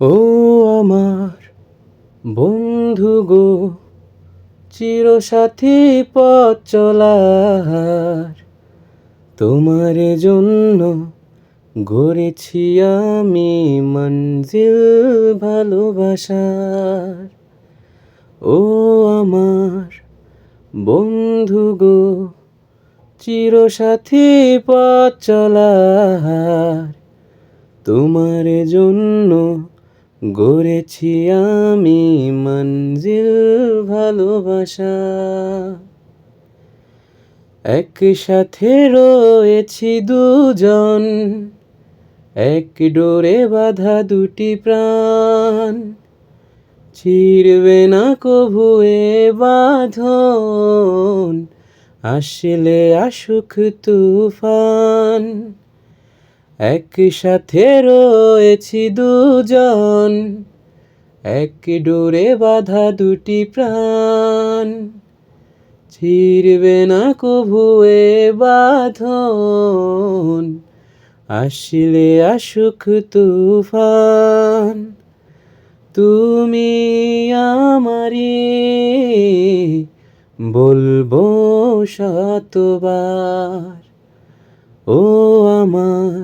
ও আমার বন্ধু গো, চিরসাথী পথ চলার, তোমার জন্য গড়েছি আমি মঞ্জিল ভালোবাসার। ও আমার বন্ধু গো, চিরসাথী পথ চলার, তোমার জন্য গড়েছি আমি মঞ্জিল ভালোবাসা। একসাথে রয়েছি দুজন, এক ডোরে বাঁধা দুটি প্রাণ, ছিড়বে না কভু এ বাঁধন, আসলে আসুক তুফান। একসাথে রয়েছি দুজন, এক ডোরে বাঁধা দুটি প্রাণ, ছিড়বে না কভু এ বাঁধন, আসলে আসুক তুফান। তুমি আমারে বলবো শতবার, ও আমার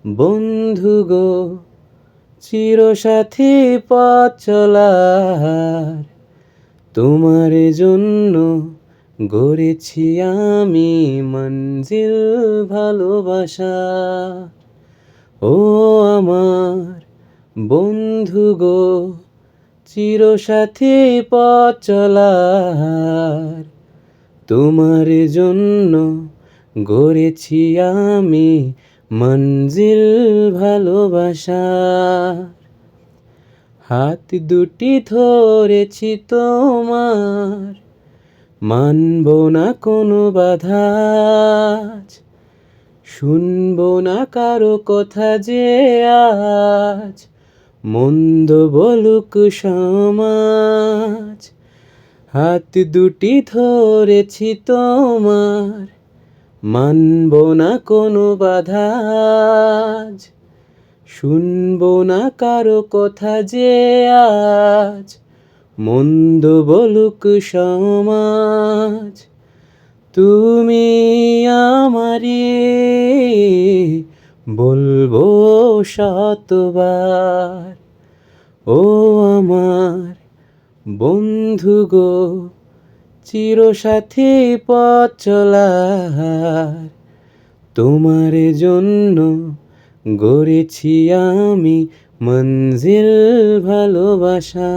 বন্ধু গো, চিরসাথী পথ চলার, তোমার জন্য গড়েছি আমি মঞ্জিল ভালোবাসা। ও আমার বন্ধু গো, চিরসাথী পথ চলার, তোমার জন্য গড়েছি আমি মঞ্জিল ভালোবাসা। হাত দুটি ধরেছি তোমার, মানব না কোনো বাধা, শুনবো না কারো কথা যে আজ মন্দ বলুক সমাজ। হাত দুটি ধরেছি তোমার, মানব না কোনো বাধা, শুনবো না কারো কথা যে আজ মন্দ বলুক সমাজ। তুমি আমারে বলবো শতবার, ও আমার বন্ধু গো, চিরসাথী পথ চলার, তোমার জন্য গড়েছি আমি মঞ্জিল ভালোবাসা।